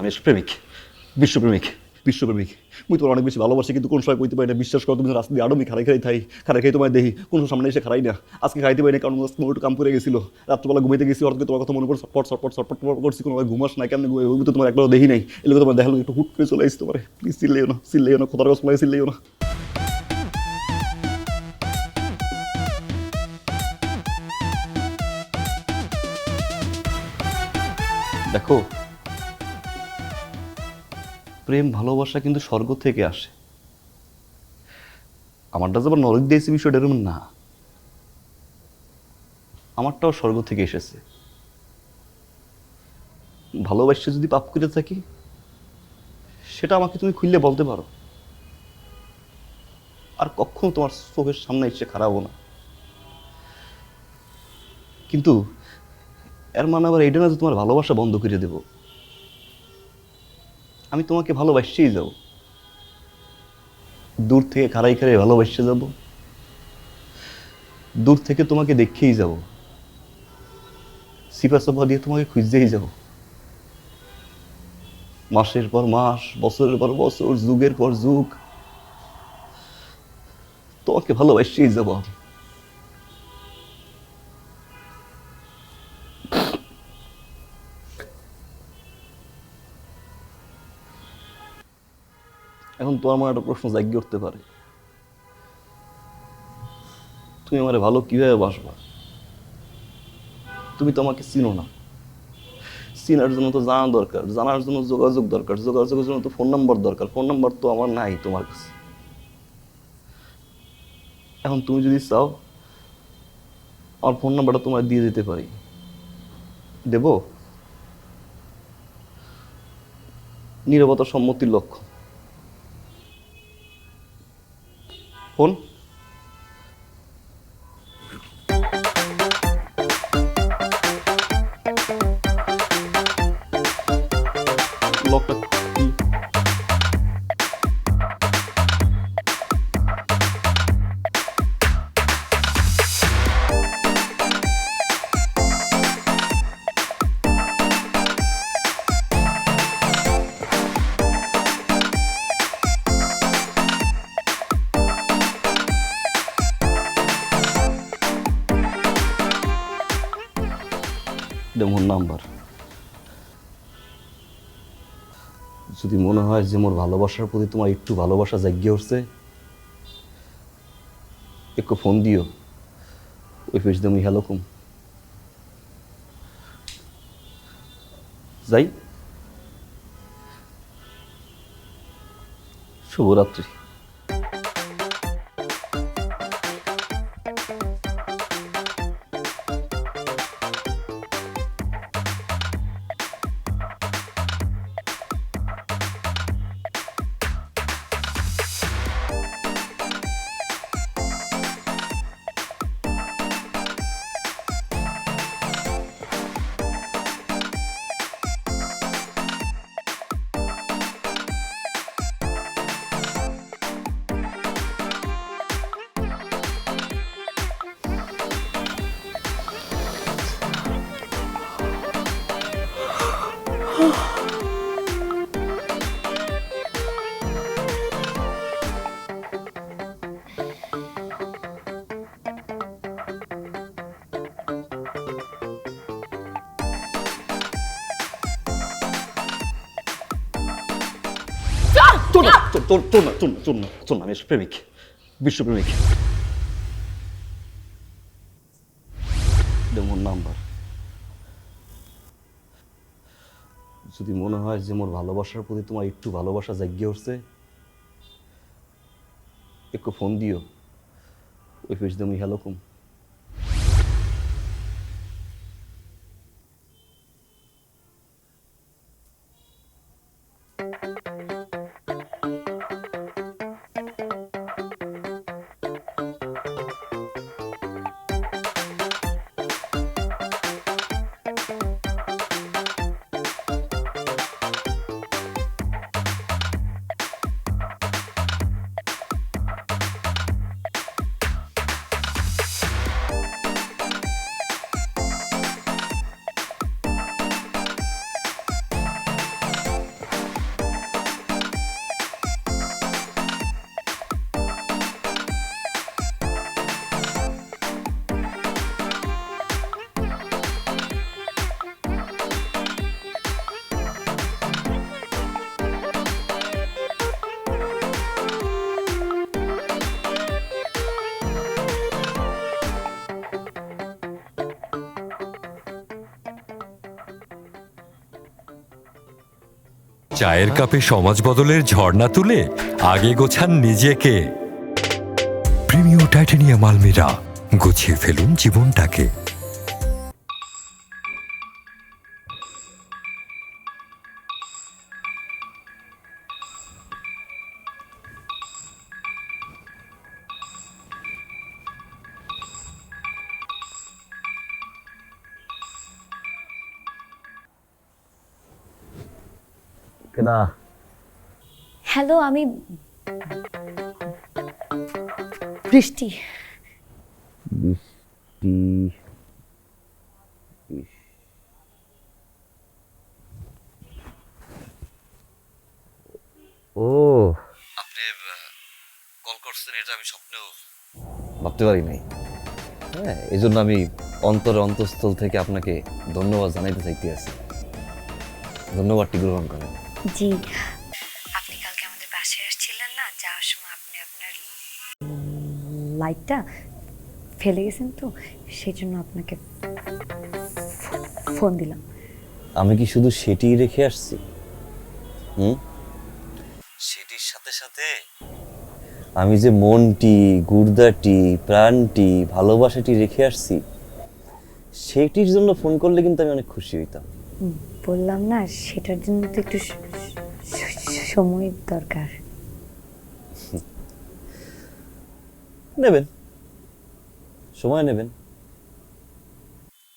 আমি প্রেমিক, বিশ্বপ্রেমিক। মুই তোমার অনেক বেশি ভালোবাসি, কিন্তু কোন সময় কইতে পারি না। বিশ্বাস করো, তুমি রাস্তা দিয়ে আড়মি খারাই তোমায় দেখি, কোনো সামনে এসে খারাই না। আজকে খাইতে পারি না, কারণ একটু কাম করে গেছিল। রাত্রবেলা ঘুমাইতে গেছি, হঠাৎ তোমার কথা মনে করে ছটপট করছি। কোনো ঘুমাস না, কেমন ঘুমাই? ওই তো তোমার একবার দেখি নাই। এগুলো তোমার দেখালো, একটু হুট করে চলে আসছি তোমার। প্লিজ চিল্লাইও না, খোদার কসম লাগে, চিল্লাইও না। দেখো, প্রেম ভালোবাসা কিন্তু স্বর্গ থেকে আসে। আমারটা যেমন নরক দিয়েছে বিষয়টা এরকম না, আমারটাও স্বর্গ থেকে এসেছে। ভালোবাসা যদি পাপ করে থাকি, সেটা আমাকে তুমি খুললে বলতে পারো, আর কখনো তোমার চোখের সামনে এসে খারাপও না। কিন্তু এর মানে আবার এইটা না যে তোমার ভালোবাসা বন্ধ করে দেব। আমি তোমাকে ভালোবাসতেই যাব, দূর থেকে খাড়াই ভালোবাসতে যাব, দূর থেকে তোমাকে দেখেই যাব, সিপা চাপা দিয়ে তোমাকে খুঁজতেই যাব। মাসের পর মাস, বছরের পর বছর, যুগের পর যুগ তোমাকে ভালোবাসতেই যাব। এখন তোমার মনে একটা প্রশ্ন জাগিয়ে উঠতে পারে, তুমি আমারে ভালো কিভাবে বাসবা? তুমি তো আমাকে চিনো না। চিনার জন্য তো জানা দরকার, জানার জন্য যোগাযোগ দরকার, যোগাযোগের জন্য তো ফোন নাম্বার দরকার। ফোন নাম্বার তো আমার নাই তোমার কাছে। এখন তুমি যদি চাও, আমার ফোন নাম্বারটা তোমার দিয়ে দিতে পারি। দেব? নীরবতা সম্মতির লক্ষ্য। ফোন লকটা কি? এটা মোর নাম্বার। যদি মনে হয় যে মোর ভালোবাসার প্রতি তোমার একটু ভালোবাসা জাগিয়ে উঠছে, একটু ফোন দিও, ওই পেজ দিয়ে আমি হ্যালো কম। যাই, শুভরাত্রি। চল না আমি প্রেমিক, বিশ্বপ্রেমিক। মোর নাম্বার, যদি মনে হয় যে মোর ভালোবাসার প্রতি তোমার একটু ভালোবাসা জাগিয়ে উঠছে, একটু ফোন দিও, ওই ফেস দিয়ে হ্যালো কুম। চায়ের কাপে সমাজ বদলের ঝর্ণা তুলে আগে গোছান নিজেকে। প্রিমিয়াম টাইটানিয়াম আলমিরা, গুছিয়ে ফেলুন জীবনটাকে। কেনা হ্যালো, আমি বৃষ্টি। বৃষ্টি, ও আপনি কল করছেন, এটা আমি স্বপ্নেও ভাবতে পারি নাই। হ্যাঁ, এই জন্য আমি অন্তঃস্থল থেকে আপনাকে ধন্যবাদ জানাইতে চাইতে আছি। ধন্যবাদটি গ্রহণ করেন। জি, আপনি কালকে আমাদের বাসায় আসছিলেন না, যাওয়ার সময় আপনি আপনার লাইটটা ফেলে গেছেন, তো সেই জন্য আপনাকে ফোন দিলাম। আমি কি শুধু সেটিই রেখে আসছি? সেটির সাথে সাথে আমি যে মনটি, গুর্দাটি, প্রাণটি, ভালোবাসাটি রেখে আসছি, সেটির জন্য ফোন করলে কিন্তু আমি অনেক খুশি হইতাম। বললাম না, সেটার জন্য তো একটু সময় দরকার। নেবেন, সময় নেবেন।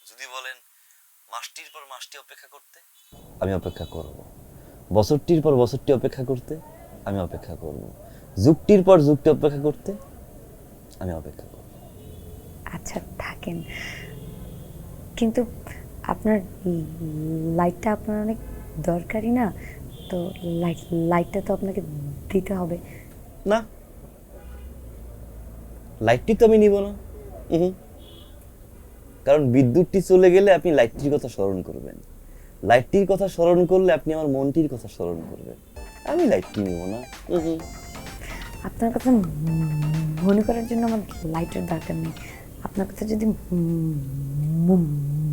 যদি বলেন মাসটির পর মাসটি অপেক্ষা করতে, আমি অপেক্ষা করব। বছরটির পর বছরটি অপেক্ষা করতে, আমি অপেক্ষা করব। যুগটির পর যুগটি অপেক্ষা করতে, আমি অপেক্ষা করব। আচ্ছা থাকেন, কিন্তু আপনার লাইটটা আপনার অনেক দরকারি না, তো লাইটটা তো আপনাকে দিতে হবে। না, লাইটটি তো আমি নিব না। কারণ বিদ্যুৎটি চলে গেলে আপনি লাইটটির কথা স্মরণ করবেন, লাইটটির কথা স্মরণ করলে আপনি আমার মনটির কথা স্মরণ করবেন। আমি লাইটটি নিব না। আপনার কথা মনে করার জন্য আমার লাইটের দরকার নেই। আপনার কথা যদি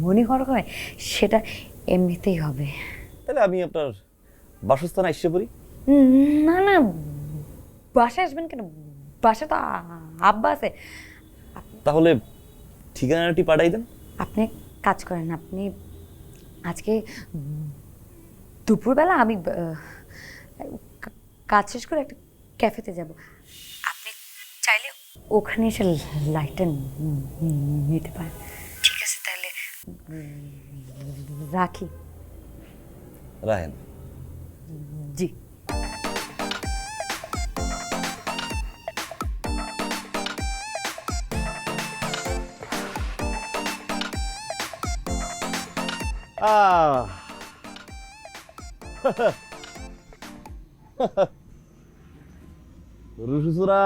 মনে করা হয়, সেটা এমনিতেই হবে। তাহলে আমি আপনার বাসস্থানে এসে পড়ি। না না, বাসায় আসবেন কেন? বাসা তো আব্বা আছে। তাহলে ঠিকানাটি পাঠাই দেন। আপনি কাজ করেন, আপনি আজকে দুপুরবেলা আমি কাজ শেষ করে একটা ক্যাফেতে যাব, আপনি চাইলে ওখানে এসে লাইটটা নিতে পারেন। ঠিক আছে, তাহলে রাখি। রাহেন। জি। রুসুরা,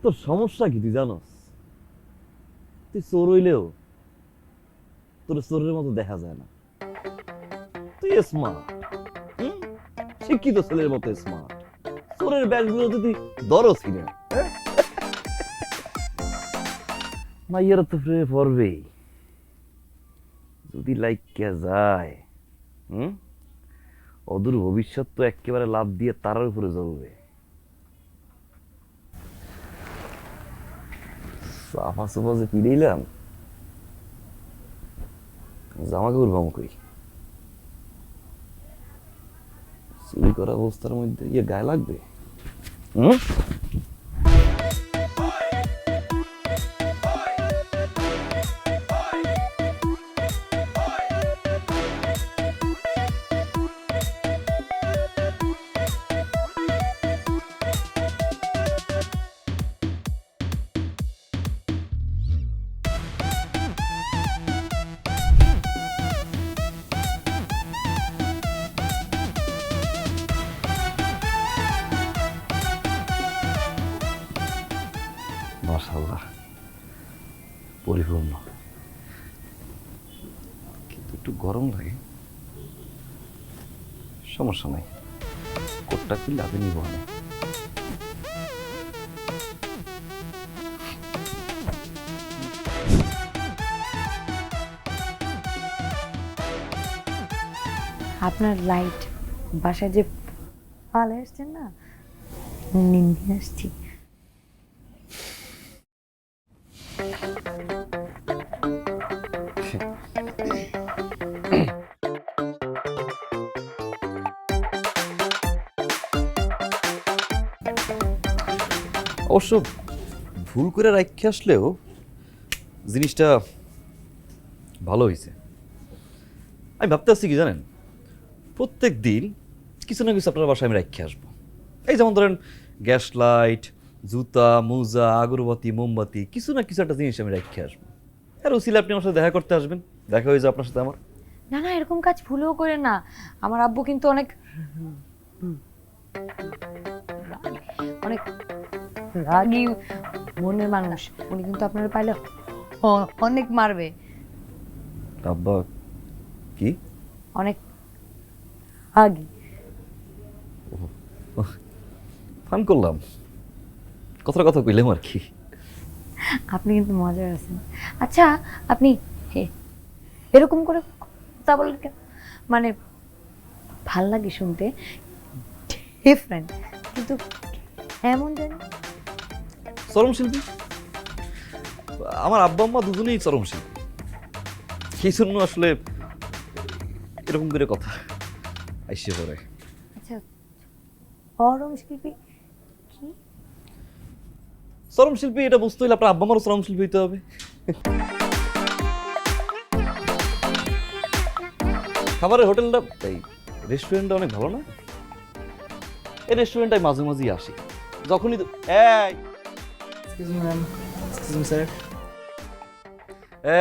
তোর সমস্যা কি তুই জানোস? তুই চোর হইলেও তোর চোরের মতো দেখা যায় না। তুই স্মার্ট, শিক্ষিত ছেলের মতো স্মার্ট। চোরের ব্যাগগুলো যদি দরও ছিল মাইয়ারা তো প্রেমে পড়বেই যদি লাইকা যায়। অদূর ভবিষ্যৎ তো একেবারে লাভ দিয়ে তারার উপরে জ্বলবে। সাফা সুফা যে পিড়াইলাম, জামা কাপড় ভাম কই, চুরি করা অবস্থার মধ্যে গায়ে লাগবে। মাশাআল্লাহ, পরিপূর্ণ, কিন্তু একটু গরম লাগে। সমস্যা নাই, কোটটা কি লাভে নিব না। আপনার লাইট বাসায় যে পালে আসছেন না, নিয়ে আসছি। অবশ্য ভুল করে রাখতে আসলেও জিনিসটা ভালো হয়েছে। আমি ভাবতে আসছি কি জানেন, প্রত্যেক দিন কিছু না কিছু আপনার বাসায় আমি রেখে আসবো। এই যেমন ধরেন গ্যাস লাইট, জুতা, মোজা, আগরবাতি, মোমবাতি, কিছু না কিছু একটা জিনিস আমি রেখে আসবো। আর ওসিলে আপনি আমার সাথে দেখা করতে আসবেন, দেখা হয়ে যাবে আপনার সাথে আমার। না না, এরকম কাজ ভুলেও করে না। আমার আব্বু কিন্তু অনেক অনেক রাগী মনের মানুষ। উনি কিন্তু আপনারা পাইলে অনেক মারবে। আব্বা কি অনেক রাগী। ফান করলাম, কথার কথা কইলাম আর কি। আপনি কিন্তু মজার আছেন। আচ্ছা, আপনি এরকম করে কথা বলেন কেন? মানে ভাল লাগে শুনতে, ডিফারেন্ট, কিন্তু এমন জানি। চরম শিল্পী আমার আব্বা আম্মা দুজনেই চরম শিল্পী, সেই জন্য আসলে এরকম করে কথা আইসে পড়ে। আচ্ছা, চরম শিল্পী কি? চরম শিল্পী এটা বুঝতে হলে আপনার আব্বা আমারও চরম শিল্পী হইতে হবে। খাবারের হোটেলটা, এই রেস্টুরেন্টটা অনেক ভালো না? এই রেস্টুরেন্টটাই মাঝে মাঝেই আসি, যখনই এই Excuse me, ma'am. Excuse me, sir.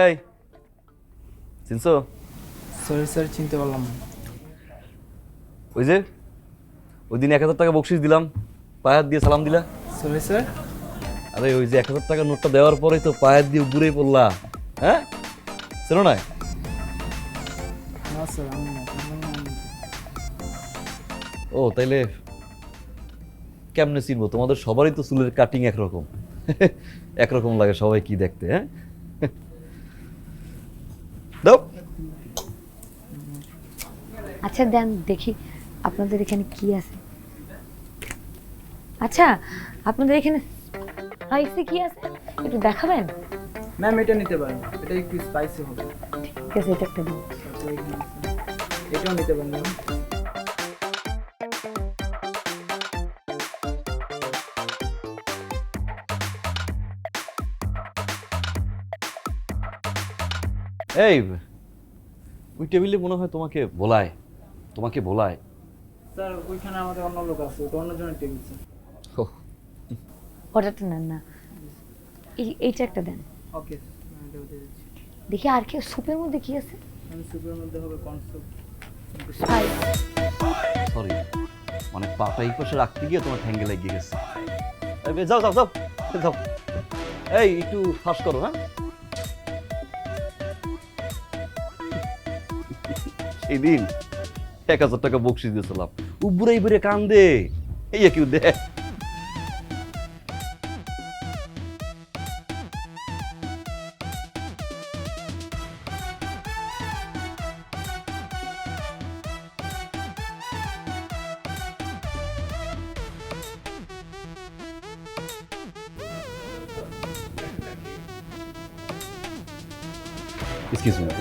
এই চিনছো? Sorry, sir. চিনতে পারলাম না। ওই যে ওই দিন 1000 টাকা বকশিস দিলাম, পায়ে হাত দিয়ে সালাম দিলা। Sorry, sir. আরে ওই যে 1000 টাকার নোটটা দেওয়ার পরেই তো পায়ে হাত দিয়ে ঘুরেই পড়লা, হ্যাঁ? শোনো না, না স্যার, আমি না। ও তাইলে কেমনে চিনবো? তোমাদের সবারই তো চুলের কাটিং একরকম, একরকম লাগে সবাই কি দেখতে। হ্যাঁ, দাও। আচ্ছা দেন দেখি আপনাদের এখানে কি আছে। আচ্ছা, আপনাদের এখানে স্পাইসি কি আছে একটু দেখাবেন? ম্যাম, এটা নিতে পারেন। এটা একটু স্পাইসি হবে। ঠিক আছে, এটা একটা দিন। তারপরে এখানে আছে। এটাও নিতে পারেন ম্যাম। এই ওই টেবিলে মনে হয় তোমাকে বলায়, তোমাকে বলায়। স্যার, ওইখানে আমাদের অন্য লোক আছে, ওটা অন্যজনের টেবিল স্যার। অর্ডারটা নেন না, এইটা একটা দেন। ওকে, আমি এটা দিয়ে দিচ্ছি। দেখি আর কি স্যুপের মধ্যে কি আছে। আমি সুপের মধ্যে হবে কর্ন স্যুপ। সরি, মানে পাটা এই পাশে রাখতে গিয়ে তোমার ঠ্যাঙ্গে লাগিয়ে গেছে। যাও যাও যাও যাও, এই একটু ফাঁস করো। হ্যাঁ, সেই দিন 1000 টাকা বকশিস দিয়েছিলাম, উপরে উপরে কান দে এই কি দে Excuse me.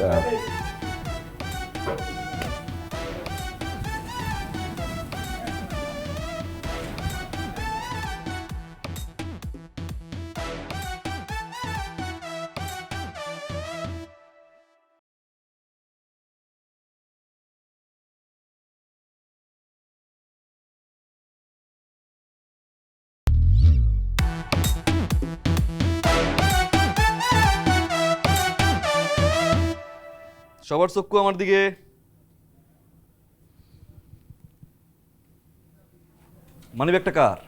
সবার চক্ষু আমার দিকে। মানিব্যাগটা কার?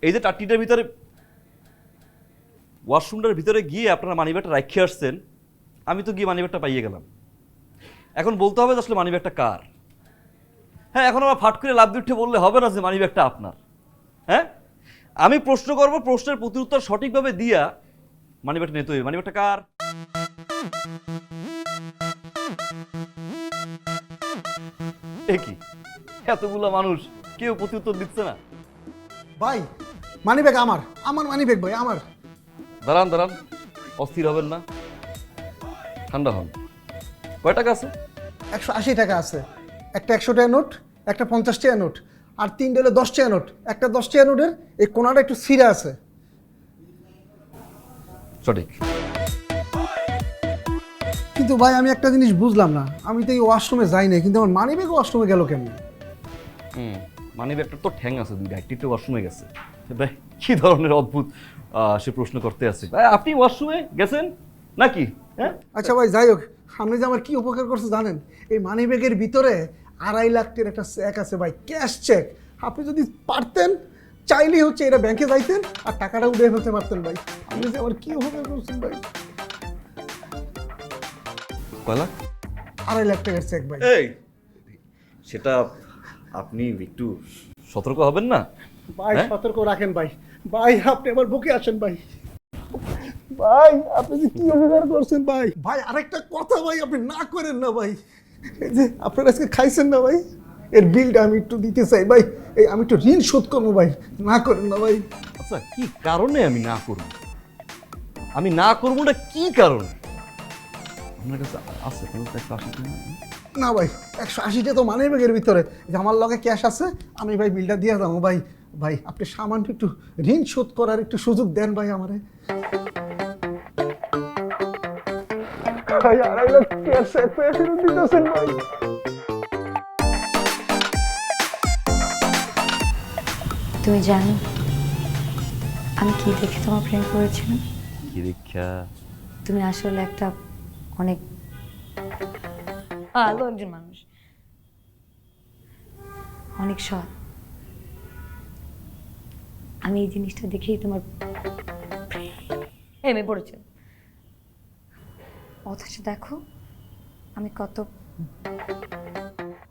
এই যে টাট্টিটার ভিতরে ওয়াশরুমটার ভিতরে গিয়ে আপনারা মানিব্যাগটা রাখিয়ে আসছেন, আমি তো গিয়ে মানিব্যাগটা পাইয়ে গেলাম। এখন বলতে হবে যে আসলে মানিব্যাগটা কার। হ্যাঁ, এখন আমার ফাট করে লাভ দিয়ে উঠে বললে হবে না যে মানিব্যাগটা আপনার। হ্যাঁ, আমি প্রশ্ন করবো, প্রশ্নের প্রতিউত্তর সঠিকভাবে দিয়া মানিব্যাগটা নিতে হবে। মানিব্যাগটা কার? কি এতগুলো মানুষ কেউ প্রত্যুত্তর দিচ্ছে না? ভাই মানিব্যাগ আমার আমার মানিব্যাগ ভাই আমার। দাঁড়ান দাঁড়ান, অস্থির হবেন না, ঠান্ডা হন। কয় টাকা আছে? 180 টাকা আছে। একটা 100 টাকা নোট, একটা 50 টাকা নোট, আর 3 হলো 10 টাকা নোট। একটা 10 টাকা নোটের এই কোনাটা একটু ছিঁড়া আছে। সঠিক। কিন্তু ভাই আমি একটা জিনিস বুঝলাম না, আমি তো এই ওয়াশরুমে যাই না, কিন্তু আমার মানিব্যাগ ওয়াশরুমে গেল কেমন? মানিব্যাগটার তো ঠ্যাং আছে দুইটা, একটি ওয়াশরুমে গেছে। ভাই কি ধরনের অদ্ভুত সে প্রশ্ন করতে আছে। ভাই আপনি ওয়াশরুমে গেছেন নাকি? হ্যাঁ আচ্ছা ভাই যাই হোক, আপনি যে আমার কি উপকার করছে জানেন? এই মানিব্যাগের ভিতরে 2.5 লাখ টাকার একটা চেক আছে ভাই, ক্যাশ চেক। আপনি যদি পারতেন চাইলেই হচ্ছে এটা ব্যাংকে যাইতেন আর টাকাটা উঠে ফেলতে পারতেন ভাই। আপনি যে আমার কি উপকার করছেন ভাই। কয় লাখ? 2.5 লাখ টাকার চেক ভাই। এই সেটা আপনি একটু সতর্ক হবেন না? ভাই হ্যাঁ? সতর্ক রাখেন ভাই। ভাই আপনি আমার বুকে আসেন ভাই। ভাই আপনি যে কি উপকার করছেন ভাই। ভাই আরেকটা কথা ভাই, আপনি না করেন না ভাই। এই যে আপনারা আজকে খাইছেন না ভাই, এর বিলটা আমি একটু দিতে চাই ভাই। এই আমি একটু ঋণ শোধ করবো ভাই, না করেন না ভাই। আচ্ছা কি কারণে আমি না করব? আমি না করবোটা কি কারণে? আপনার কাছে আছে কোনো একটা 180 টাকা? না ভাই 180টা তো মানি ব্যাগের ভিতরে, যে আমার লগে ক্যাশ আছে, আমি ভাই বিলটা দিয়ে দেবো ভাই। ভাই আপনি সামান্য একটু ঋণ শোধ করার একটু সুযোগ দেন ভাই আমারে। ভাই 2.5 লাখ ক্যাশ ফেরত দিতেছেন ভাই। তুমি জানো আমি কি দেখে তোমার প্রেম করেছিলাম? কি দীক্ষা? তুমি আসলে একটা অনেক ভালো একজন মানুষ, অনেক সৎ। আমি এই জিনিসটা দেখেই তোমার প্রেমে পড়েছিলাম। অথচ দেখো আমি কত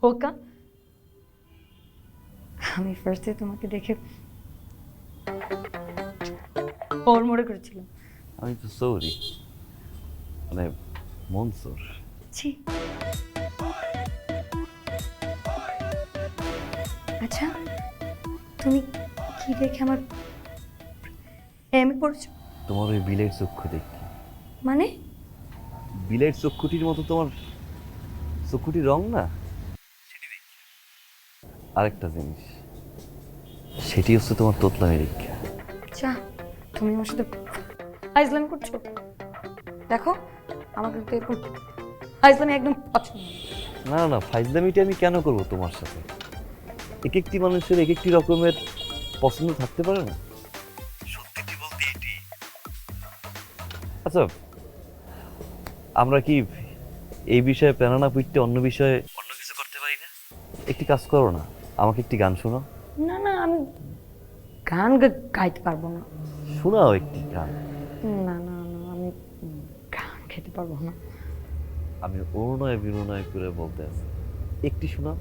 বোকা। আমি ফার্স্টে তোমাকে দেখে ওর মনে করেছিলাম। আমি তো সৌরি, মানে মনসুর। ছি। আচ্ছা তুমি কি দেখে আমার প্রেমে পড়েছো? তোমার ওই বিলের চক্ষু দেখি। মানে? বিলের চক্ষুটির মতো তোমার চক্ষুটির রং না, আরেকটা জিনিস, সেটি হচ্ছে তোমার তোতলামি দীক্ষা। আচ্ছা তুমি আমার সাথে ফাইজলামি করছো? দেখো আমার কিন্তু এরকম ফাইজলামি একদম পছন্দ না। না না, ফাইজলামিটা আমি কেন করব তোমার সাথে? এক একটি মানুষের এক একটি রকমের পছন্দ থাকতে পারে না? সত্যিটি বলতে এটি। আচ্ছা আমরা কি এই বিষয়ে প্যানা না পুইটতে অন্য বিষয়ে অন্য কিছু করতে পারি না? একটি কাজ করো না, আমাকে একটি গান শোনাও। না না আমি গান গাইতে পারবো না। শোনাও একটি গান। না না না আমি গান খেতে পারবো না। আমি অনুনয় বিনয় করে বলতে আছি, একটি শোনাও।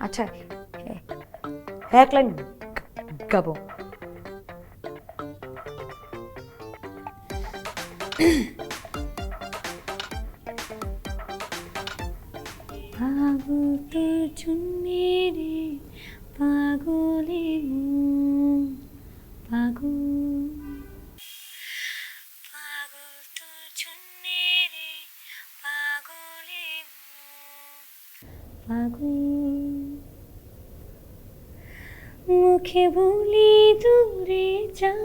আচ্ছা এক লাইন গাবো। পাগল তোর জন্যে রে পাগলে মন, পাগল পাগল তোর জন্যে রে পাগলে মন, পাগল মুখে বলি দূরে যা,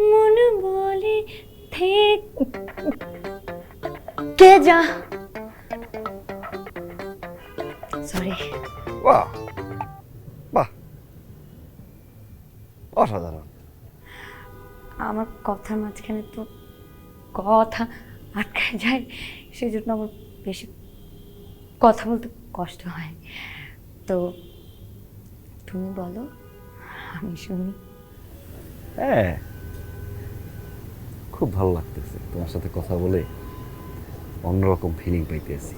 মন বলে থেকে যা। সরি। বাহ বাহ, অসাধারণ। আমার কথার মাঝখানে তো কথা আটকে যায়, সেজন্য আমার বেশি কথা বলতে কষ্ট হয়। তো তুমি বলো, আমি শুনি। হ্যাঁ, খুব ভালো লাগতেছে তোমার সাথে কথা বলে, অন্যরকম ফিলিং পাইতেছি।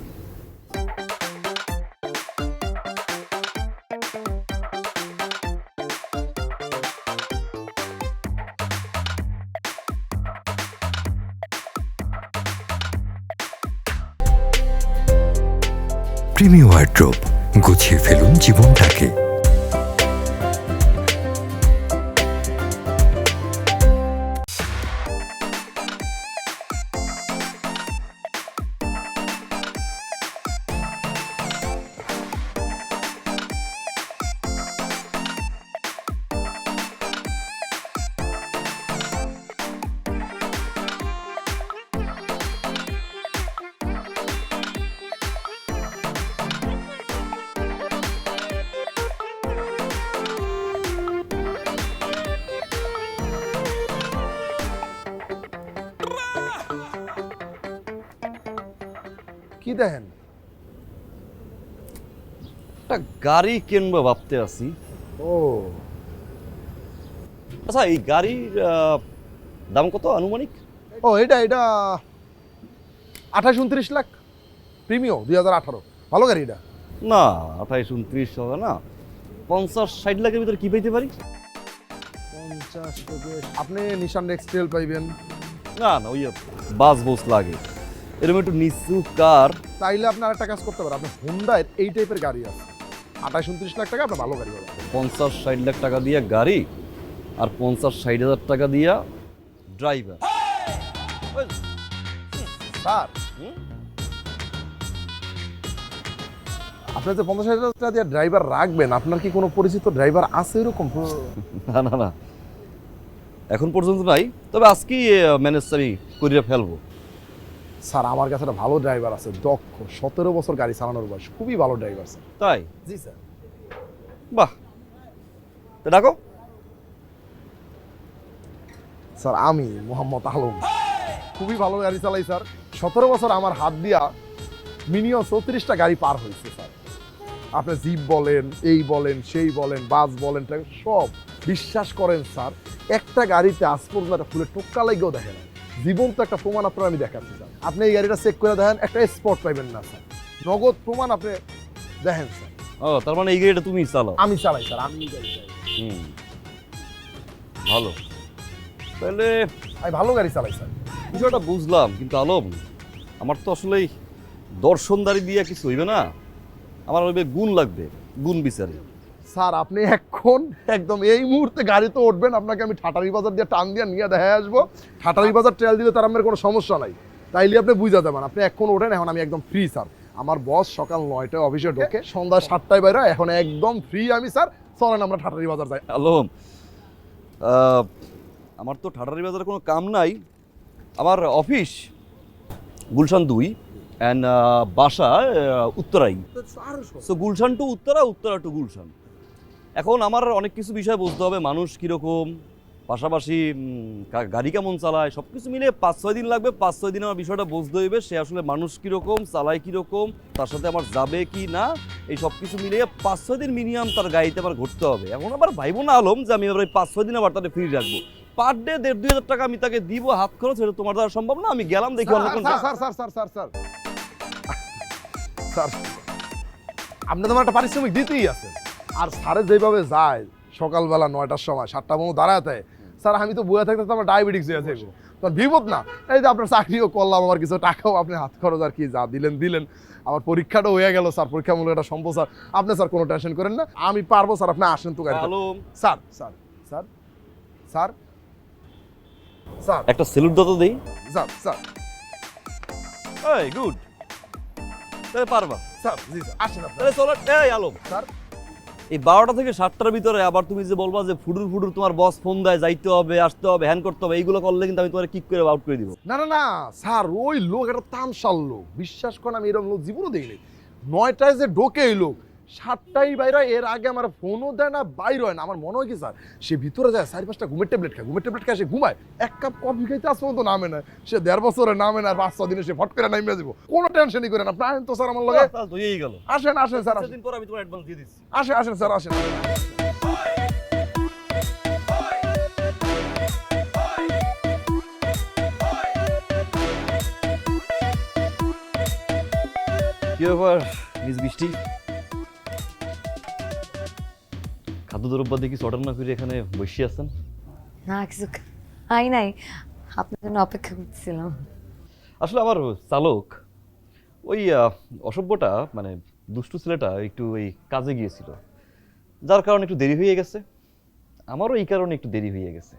প্রিমিয়ার ওয়ার্ড্রোব, গুছিয়ে ফেলুন জীবনটাকে। কি দেখেন? একটা গাড়ি কিনবো ভাবতে আছি। ও আচ্ছা, এই গাড়ির দাম কত আনুমানিক? ও এটা 28-29 লাখ, প্রিমিও 2018। ভালো গাড়ি এটা। না, 28-29 হবে না, 50-60 লাখের ভিতরে কি পাইতে পারি? 50 থেকে আপনি নিশান এক্সটেল পাইবেন। না না, ওই বাস বোস লাগে, এরকম একটু নিচু কার। তাইলে আপনি আরেকটা কাজ করতে পারেন, আপনি হুন্ডার এই টাইপের গাড়ি আছে, 28-29 লাখ টাকা আপনি ভালো গাড়ি পাবেন। 50-60 লাখ টাকা দিয়ে গাড়ি আর 50-60 হাজার টাকা দিয়া ড্রাইভার। স্যার আপনি যে 50,000 টাকা দিয়ে ড্রাইভার রাখবেন, আপনার কি কোনো পরিচিত ড্রাইভার আছে এরকম? না না না, এখন পর্যন্ত নাই, তবে আজকেই ম্যানেজ আমি করিয়া ফেলবো। স্যার আমার কাছে একটা ভালো ড্রাইভার আছে, দক্ষ, 17 বছর গাড়ি চালানোর বয়স, খুবই ভালো ড্রাইভার স্যার। তাই? জি স্যার। বাহ, তো ডাকো। স্যার আমি মোহাম্মদ আলম, খুবই ভালো গাড়ি চালাই স্যার। 17 বছর আমার হাত দিয়া মিনিমাম 34টা গাড়ি পার হয়েছে স্যার। আপনি জিপ বলেন, এই বলেন, সেই বলেন, বাস বলেন, সব বিশ্বাস করেন স্যার, একটা গাড়িতে আজ পর্যন্ত একটা ফুলের টোক্কা লাগেও দেখে না। জীবন্ত একটা প্রমাণ আপনার আমি দেখাচ্ছি স্যার। আপনি এই গাড়িটা চেক করে দেখেন, একটা স্পট পাইবেন না স্যার, নগদ প্রমাণ আপনি দেখেন স্যার। ও, তার মানে এই গাড়িটা তুমি চালাও? আমি চালাই স্যার, আমি গাড়ি চালাই। ভালো, তাহলে আমি ভালো গাড়ি চালাই স্যার। বিষয়টা বুঝলাম, কিন্তু আলম, আমার তো আসলে দর্শনদারি দিয়ে কিছু হইবে না, আমার হইবে গুণ লাগবে, গুণ বিচারে। স্যার আপনি এখন একদম এই মুহূর্তে গাড়িতে উঠবেন, আপনাকে আমি ঠাটারি বাজার দিয়ে টান দিয়ে নিয়ে দেখা আসবো। ঠাটারি বাজার ট্রেল দিলে তার আমার কোনো সমস্যা নাই, তাইলে আপনি বুঝা যাবেন। আপনি এখন ওঠেন, এখন আমি একদম ফ্রি স্যার। আমার বস সকাল 9টায় অফিসে ঢোকে, সন্ধ্যা 7টায় বাইরে, এখন একদম ফ্রি আমি স্যার। চলেন আমরা ঠাটারি বাজার যাই। আলম, আমার তো ঠাটারি বাজারে কোনো কাম নাই, আমার অফিস গুলশান 2 অ্যান্ড বাসা উত্তরাই। So Gulshan to Uttara, Uttara to Gulshan. এখন আমার অনেক কিছু বিষয় বুঝতে হবে, মানুষ কীরকম, পাশাপাশি গাড়ি কেমন চালায়, সব কিছু মিলে 5-6 দিন লাগবে। 5-6 দিন আমার বিষয়টা বুঝতে হইবে, সে আসলে মানুষ কীরকম, চালায় কীরকম, তার সাথে আমার যাবে কি না, এই সব কিছু মিলিয়ে 5-6 দিন মিনিমাম তার গাড়িতে আবার ঘুরতে হবে। এখন আবার ভাইবো না আলম যে আমি আবার 5-6 দিন আবার তাকে ফ্রি রাখবো। পার ডে 1,500-2,000 টাকা আমি তাকে দিব হাত খরচ, সেটা তোমার দ্বারা সম্ভব না। আমি গেলাম, দেখি অন্য কোন। Sir sir sir sir sir sir আপনি তোমার একটা পারিশ্রমিক দিতেই আছেন। আর স্যারে যেভাবে যায় সকালবেলা 9টার সময় 7টা মতো দাঁড়াতে, স্যার আমি তো বয়ে থাকতে তো আমার ডায়াবেটিস হয়ে আছে, তখন বিপদ না। এই যে আপনার চাকরিও করলাম, আমার কিছু টাকাও আপনি হাত খরচ আর কি যা দিলেন, আমার পরীক্ষাটাও হয়ে গেল স্যার, পরীক্ষামূলক একটা সম্ভব স্যার। আপনি স্যার কোনো টেনশন করেন না, আমি পারবো স্যার, আপনি আসেন তো গাড়িতে। Sir sir sir sir sir একটা সেলুট দাও তো দেই। স্যার স্যার এই গুড, তাহলে পারবা। স্যার জি স্যার আসেন আপনি। তাহলে চলো। এই আলম, স্যার এই 12টা থেকে 7টার ভিতরে আবার তুমি যে বলবা যে ফুডুর তোমার বস ফোন দেয়, যাইতে হবে, আসতে হবে, হ্যান করতে হবে, এইগুলো করলে কিন্তু আমি তোমার কিক করে আউট করে দিব। না না না স্যার, ওই লোক একটা তামশাল লোক, বিশ্বাস করেন আমি এরকম লোক জীবনও দেখিনি। 9টায় যে ঢোকে এই লোক 7টায় বাইরে হয়, এর আগে আমার ফোনও দেয় না, বাইর হয় না। আমার মনে হয় কি স্যার, সে ভিতরে যায় 4-5টা ঘুমের ট্যাবলেট খায়, সে ঘুমায়, 1 কাপ কফি খাইতে আজ পর্যন্ত নামে না, সে 1.5 বছরে নামে না, আর 5-6 দিনে সে ফট করে নামিয়ে দেবো। কোনো টেনশনই করেন আপনি, আসেন তো স্যার আমার লগে। তাহলে তো এই গেল। আসেন স্যার, আসেন দিন পর আমি তোমার অ্যাডভান্স দিয়ে দিচ্ছি। আসেন স্যার, আসেন। কি ব্যাপার মিস বৃষ্টি, খাদ্যদ্রব্য দেখি অর্ডার না করে এখানে বসে আছেন? না কিছু খাই নাই, আপনার জন্য অপেক্ষা করতেছিলাম। আসলে আমার চালক ওই অসভ্যটা, মানে দুষ্টু ছেলেটা একটু ওই কাজে গিয়েছিল, যার কারণে একটু দেরি হয়ে গেছে। আমারও এই কারণে একটু দেরি হয়ে গেছে।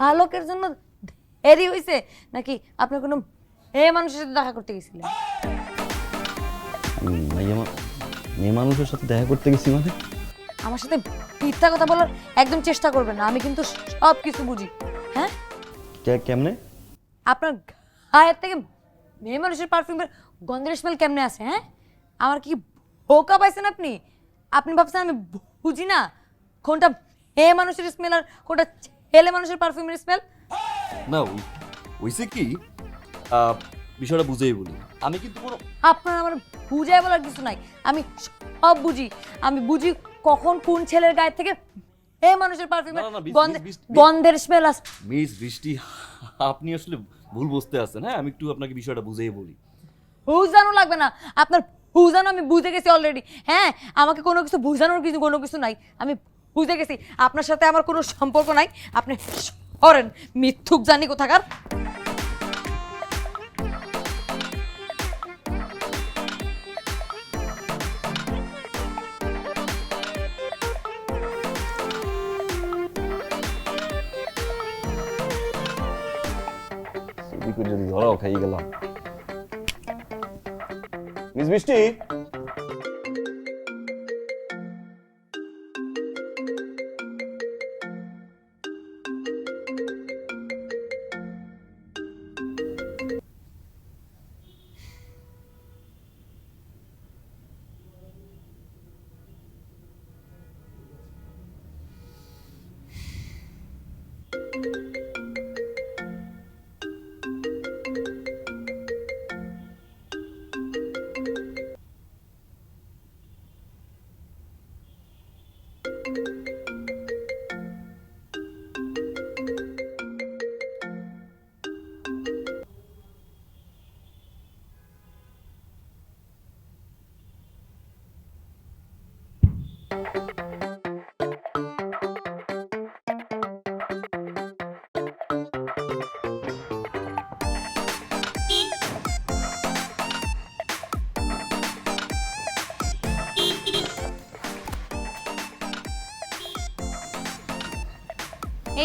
আলোকের জন্য দেরি হয়েছে নাকি আপনার কোনো মানুষের সাথে দেখা করতে গেছিলেন? মেয়ে মানুষের সাথে দেখা করতে গেছি মানে? আমার সাথে মিথ্যা কথা বলার একদম চেষ্টা করবেন না, আমি কিন্তু সব কিছু বুঝি। হ্যাঁ, কেমনে? আপনার গায়ের থেকে মেয়ে মানুষের পারফিউমের গন্ধের স্মেল কেমনে আছে? হ্যাঁ, আমার কি বোকা পাইছেন আপনি? আপনি ভাবছেন আমি বুঝি না কোনটা মেয়ে মানুষের স্মেল আর কোনটা ছেলে মানুষের পারফিউমের স্মেল? না ওইসে কি, বিষয়টা বুঝেই বলি। আমি কিন্তু কোনো আপনার আমার বুঝাই বলার কিছু নাই, আমি সব বুঝি। আমি বুঝি কখন কোন ছেলের গায়ের থেকে মেয়ে মানুষের পারফিউমের না, না, গন্ধের স্মেল আসে। মিস বৃষ্টি, আপনি আসলে ভুল বুঝতে আছেন। হ্যাঁ, আমি একটু আপনাকে বিষয়টা বুঝেই বলি। বুঝানো লাগবে না, আপনার বুঝানো আমি বুঝে গেছি অলরেডি। হ্যাঁ, আমাকে কোনো কিছু বুঝানোর কোনো কিছু নাই, আমি বুঝে গেছি আপনার সাথে আমার কোনো সম্পর্ক নাই। আপনি করেন মিথ্যুক জানি কোথাকার। যদি ধরাও খাই গেলাম। মিস বৃষ্টি,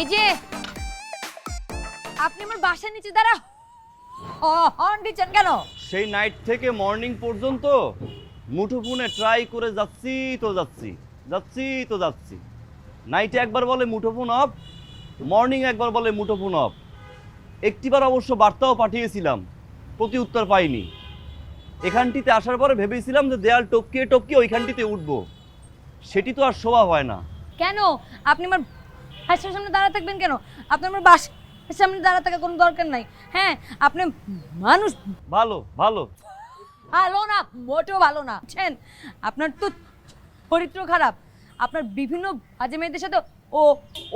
এই যে আপনি আমার বাসার নিচে দাঁড়া হর্ন দিচ্ছেন কেন? সেই নাইট থেকে মর্নিং পর্যন্ত মুঠোফোনে ট্রাই করে যাচ্ছি। নাইটে একবার বলে মুঠোফোন অফ, মর্নিং একবার বলে মুঠোফোন অফ। একটিবার অবশ্য বার্তাও পাঠিয়েছিলাম, প্রতি উত্তর পাইনি। এখানটিতে আসার পরে ভেবেছিলাম যে দেয়াল টপকিয়ে ওইখানটিতে উঠবো, সেটি তো আর শোভা হয় না। কেন আপনি আমার বাসার সামনে দাঁড়া থাকবেন কেন? আপনার আমার বাসার সামনে দাঁড়া থাকার কোনো দরকার নাই। হ্যাঁ, আপনি মানুষ ভালো ভালো না, মোটেও ভালো না। বুঝছেন, আপনার তো চরিত্র খারাপ। আপনার বিভিন্ন বাজে মেয়েদের সাথে ও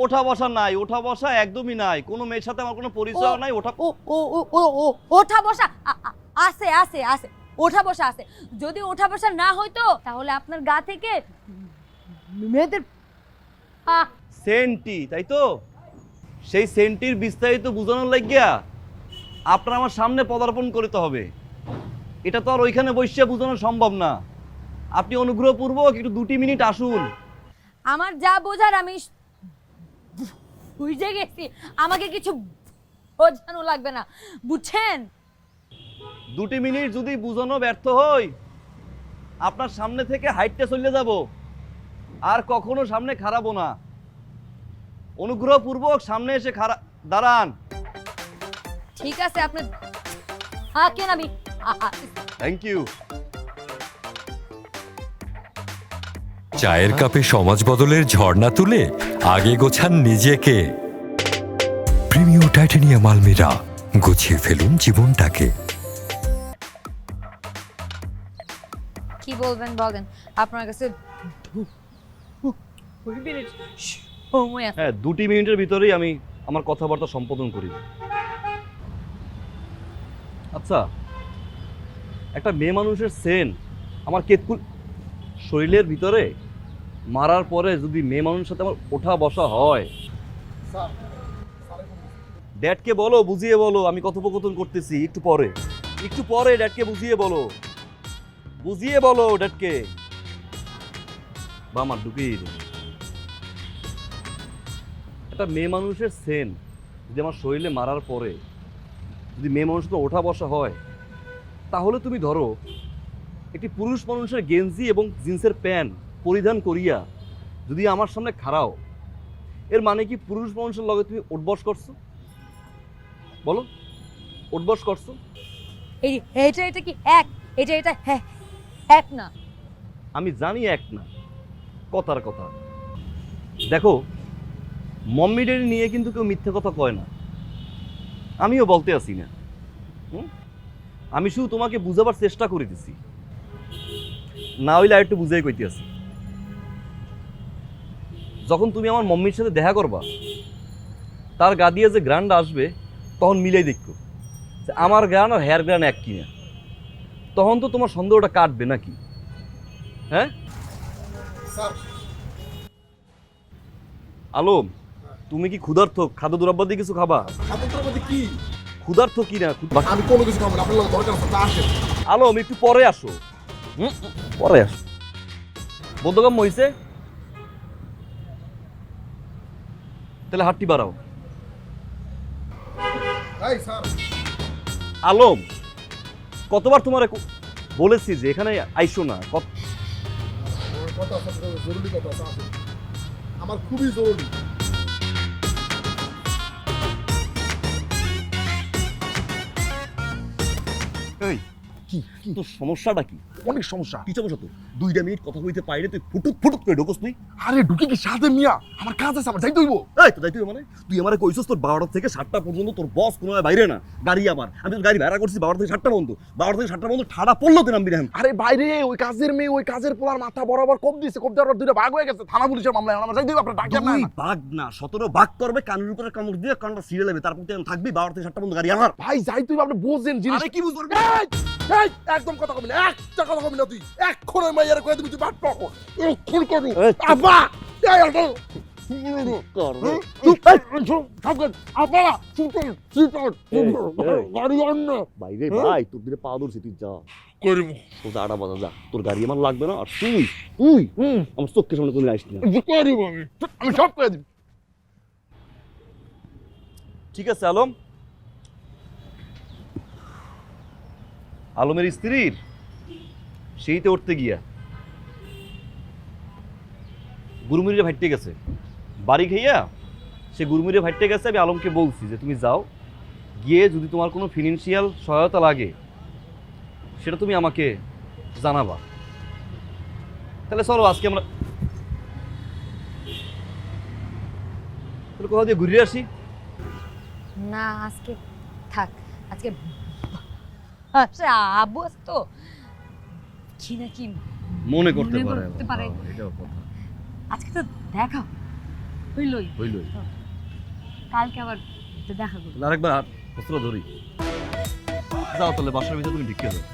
ওঠা বসা নাই, ওঠা বসা একদমই নাই, কোনো মেয়ের সাথে আমার কোনো পরিচয় নাই। ওঠা ও ও ও ও ও ওঠা বসা আছে আছে আছে, ওঠা বসা আছে। যদি ওঠা বসা না হইতো তাহলে আপনার গা থেকে মেয়েদের সেন্টি, তাই তো? সেই সেন্টির বিস্তারিত বোঝানোর লাগিয়া আপনার আমার সামনে পদার্পণ করতে হবে। এটা তো আর ওইখানে বসে বোঝানো সম্ভব না। আপনি অনুগ্রহপূর্বক একটু 2 মিনিট আসুন। আমার যা বোঝার আমি বুঝে গেছি, আমাকে কিছু বোঝানো লাগবে না, বুঝছেন? 2 মিনিট যদি বোঝানো ব্যর্থ হই, আপনার সামনে থেকে হাইটটা চলে যাব, আর কখনো সামনে খারাপও না। অনুগ্রহপূর্বক সামনে এসে দাঁড়ান। ঠিক আছে, আপনি থাকেন, আমি থ্যাংক ইউ। চায়ের কাপে সমাজ বদলের ঝর্ণা তুলে আগে গোছান নিজেকে। প্রিমিয়াম টাইটানিয়াম আলমিরা, গুছিয়ে ফেলুন জীবনটাকে। কি বলবেন বলেন, আপনার কাছে 2 মিনিট সময় আছে। হ্যাঁ, 2 মিনিটের ভিতরেই আমি আমার কথাবার্তা সম্পাদন করি। আচ্ছা, একটা মেয়ে মানুষের সেন আমার কেতকুল শরীরের ভিতরে মারার পরে যদি মেয়ে মানুষের সাথে আমার ওঠা বসা হয়, ড্যাডকে বলো, বুঝিয়ে বলো আমি কথোপকথন করতেছি। একটু পরে ড্যাডকে বুঝিয়ে বলো ড্যাডকে। বা আমার ঢুকিয়ে দিল। একটা মেয়ে মানুষের সেন যদি আমার শরীরে মারার পরে যদি মেয়ে মানুষের সাথে ওঠা বসা হয়, তাহলে তুমি ধরো একটি পুরুষ মানুষের গেঞ্জি এবং জিন্সের প্যান্ট পরিধান করিয়া যদি আমার সামনে খাড়াও, এর মানে কি পুরুষ মানুষের লগে তুমি উঠবস করছো? বলো, উঠবস করছো? এটা কি এক? এটা হ্যাঁ এক না। আমি জানি এক না, কথার কথা। দেখো, মম্মি ড্যাডি নিয়ে কিন্তু কেউ মিথ্যে কথা কয় না, আমিও বলতে আসি না। আমি শুধু তোমাকে বুঝাবার চেষ্টা করিতেছি, না হইলে আর একটু বুঝাই কইতে আসি। যখন তুমি আমার মম্মির সাথে দেখা করবা, তার গা দিয়ে যে গ্রান্ড আসবে, তখন মিলাই দেখো যে আমার গ্রান আর হেয়ার গ্রান এক কিনা। তখন তো তোমার সন্দেহটা কাটবে নাকি? হ্যাঁ আলম, তুমি কি ক্ষুধার্ত? খাদ্য দ্রব্য দিয়ে কিছু খাবা? কি ক্ষুধার্ত কি না? আমি কোনো কিছু খাবো না, আপনার লাগে দরকার আছে তা আসেন। আলম, একটু পরে আসো। পরে আসো। বোধগম্য হইছে? তাহলে হাতটি বাড়াও। এই স্যার, আলম, কতবার তোমার বলেছি যে এখানে আইসো না। আমার কথা আছে, জরুরি কথা আছে, আসেন। আমার খুবই জরুরি। এই কি তোর সমস্যাটা কি? অনেক সমস্যা। কি সমস্যা তোর? 2 মিনিট কথা কইতে পাইলে তুই ফুটুত করে ঢোকস তুই। আরে ঢুকে কি সাথে মিয়া, আমার কাজ আছে, আমার যাইতে হইব। এই তো যাইতে মানে তুই আমারে কইছস তোর 12টা থেকে 7টা পর্যন্ত তোর বস কোনো বাইরে না, গাড়ি আমার। আমি তো গাড়ি ভাড়া করছি 12টা থেকে 7টা পর্যন্ত। 12টা থেকে 7টা পর্যন্ত ঠাড়া পড়লো তুই নামবি না। আরে বাইরে ওই কাজের মেয়ে, ওই কাজের পোলার মাথা বরাবর কোপ দিছে, কোপ দেওয়ার পর 2টা ভাগ হয়ে গেছে, থানা পুলিশের মামলায়। আমার যাইতে হইব, আপনার ডাক্তার না। 2 ভাগ না 17 ভাগ করবে, কানের উপরে কামড় দিয়ে কানটা সিরিয়াল হবে, তারপর তুই থাকবি 12টা থেকে 7টা পর্যন্ত গাড়ি আমার। ভাই যাইতে হইব, আপনি বুঝেন জিনিস। আরে কি বুঝবি? এই একদম কথা কবি না, একটা কথা কবি না তুই। এক্ষুনি ওই মাইয়ারে কয়ে দিবি তুই বাট পাকো। এক্ষুনি করবি। আব্বা এই আল্লাহ করবে। বাইরে ভাই, তোর দিনে পা ধরছি, তুই যা করবো তোর আড়া বাজা যা, তোর গাড়ি আমার লাগবে না। আর তুই আমার চোখের সামনে কোনো আসবি না। করবো আমি সব করে দিবি। ঠিক আছে আলম। আলমের স্ত্রীর সেইতে উঠতে গিয়া গুরুমুড়িরে ভাইটে গেছে, বাড়ি খাইয়া সে গুরুমুড়িরে ভাইটে গেছে। আমি আলমকে বলছি যে তুমি যাও, গিয়ে যদি তোমার কোনো ফিনান্সিয়াল সহায়তা লাগে সেটা তুমি আমাকে জানাবা। তাহলে চলো আজকে আমরা কোথাও দিয়ে ঘুরে আসি। না আজকে থাক, আজকে আব্বু আছে তো, কি না কি মনে করতে মনে পারে। করতে পারে। এটাও কথা। আজকে তো দেখা হইলই হইলই কালকে আবার দেখা করবো। তাহলে আরেকবার অস্ত্র ধরি। যাও তাহলে বাসার ভিতরে তুমি ঢুকে যাও।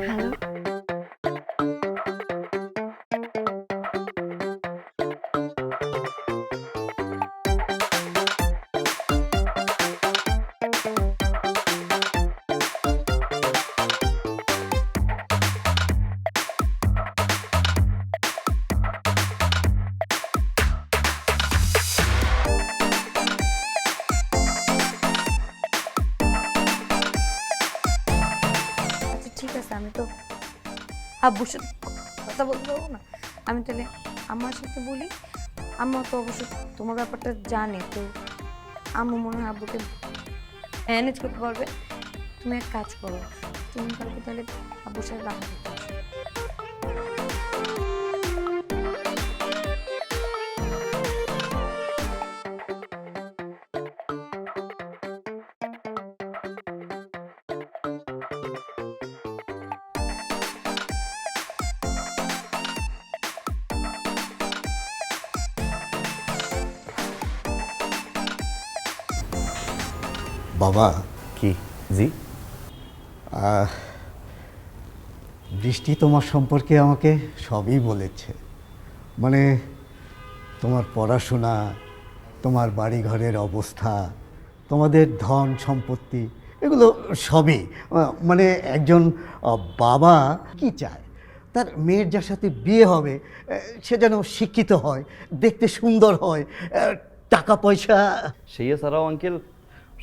হ্যালো আচ্ছা ঠিক আছে, আমি তো আব্বুর সাথে কথা বলতে পারবো না। আমি তাহলে আমার সাথে বলি। আম্মা তো অবশ্যই তোমার ব্যাপারটা জানে, তো আম্মু মনে হয় আব্বুকে ম্যানেজ করতে পারবে। তুমি এক কাজ করো, তুমি কালকে তাহলে আব্বুর সাথে দেখা করতে আসো। বাবা, কি জি? বৃষ্টি তোমার সম্পর্কে আমাকে সবই বলেছে। মানে তোমার পড়াশোনা, তোমার বাড়ি ঘরের অবস্থা, তোমাদের ধন সম্পত্তি, এগুলো সবই। মানে একজন বাবা কি চায় তার মেয়ের যার সাথে বিয়ে হবে সে যেন শিক্ষিত হয়, দেখতে সুন্দর হয়, টাকা পয়সা। সেই ছাড়াও আঙ্কেল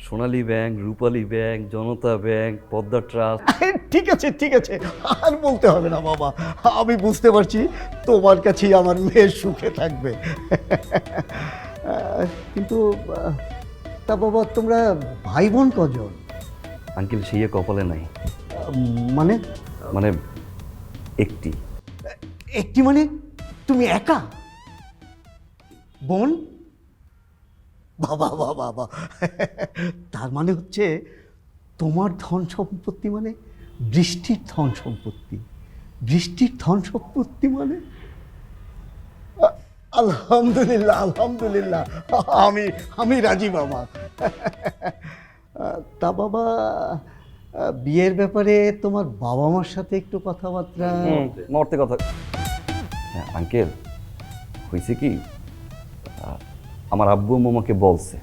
সোনালী ব্যাংক, রূপালী ব্যাংক, জনতা ব্যাংক, পদ্মা ট্রাস্ট। ঠিক আছে ঠিক আছে, আর বলতে হবে না বাবা, আমি বুঝতে পারছি তোমার কাছেই আমার মেয়ে সুখে থাকবে। কিন্তু তা বাবা, তোমরা ভাই বোন কজন? আঙ্কেল সেই কপালে নাই, মানে মানে একটি। একটি মানে তুমি একা বোন? বাবা বাবা বাবা, তার মানে হচ্ছে তোমার ধন সম্পত্তি মানে বৃষ্টির ধন সম্পত্তি, বৃষ্টির ধন সম্পত্তি মানে আলহামদুলিল্লাহ আলহামদুলিল্লাহ, আমি আমি রাজি বাবা। তা বাবা, বিয়ের ব্যাপারে তোমার বাবা মার সাথে একটু কথাবার্তা। মরতে কথা। হ্যাঁ আঙ্কেল, হয়েছে কি, আমার আব্বু আমাকে বলছে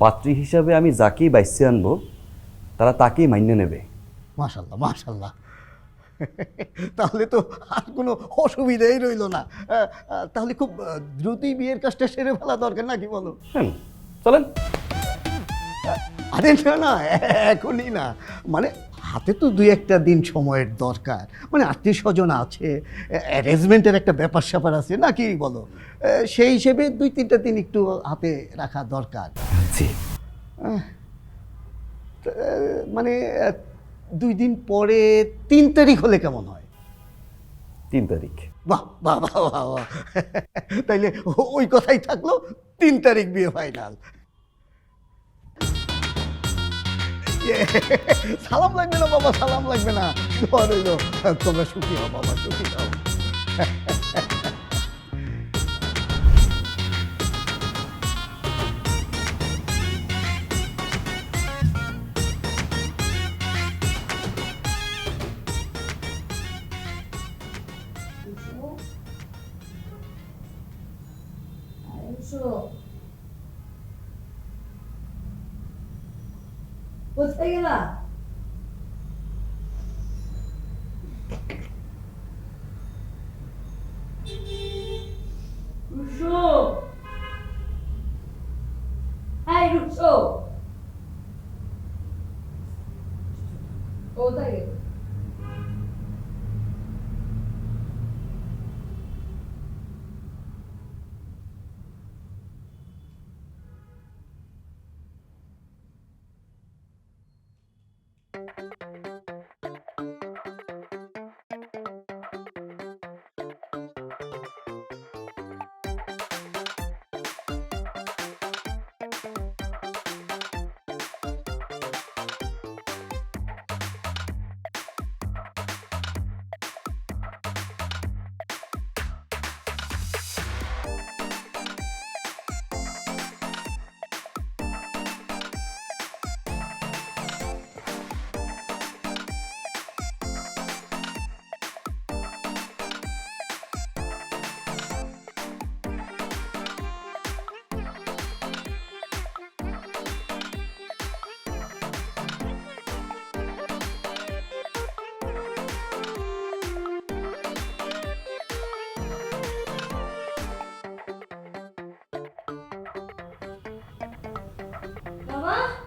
পাত্রী হিসাবে আমি যাকেই বাইসে আনবো তারা তাকেই মান্য নেবে। মাশাল্লাহ মাশাল্লাহ, তাহলে তো আর কোনো অসুবিধাই রইল না। তাহলে খুব দ্রুতই বিয়ের কাজটা সেরে ফেলা দরকার, নাকি বলো? হ্যাঁ চলেন। আরে না না, এখনই না, মানে হাতে তো দুই একটা দিন সময়ের দরকার। মানে আত্মীয় স্বজন আছে, অ্যারেঞ্জমেন্টের একটা ব্যাপার স্যাপার আছে, নাকি বলো? সেই হিসেবে 2-3টা দিন একটু হাতে রাখা দরকার। জি। মানে 2 দিন পরে 3 তারিখ হলে কেমন হয়? 3 তারিখ। বাহ বাহ বাহ বাহ বাহ। তাইলে ওই কথাই থাকলো, 3 তারিখ বিয়ে ফাইনাল। সালাম লাগবে না বাবা, সালাম লাগবে না, দোয়া রইলো তোমরা সুখী হও বাবা, সুখী হও। কোথায় গেলা? রুশো, এই রুশো, কোথায় গেল? মা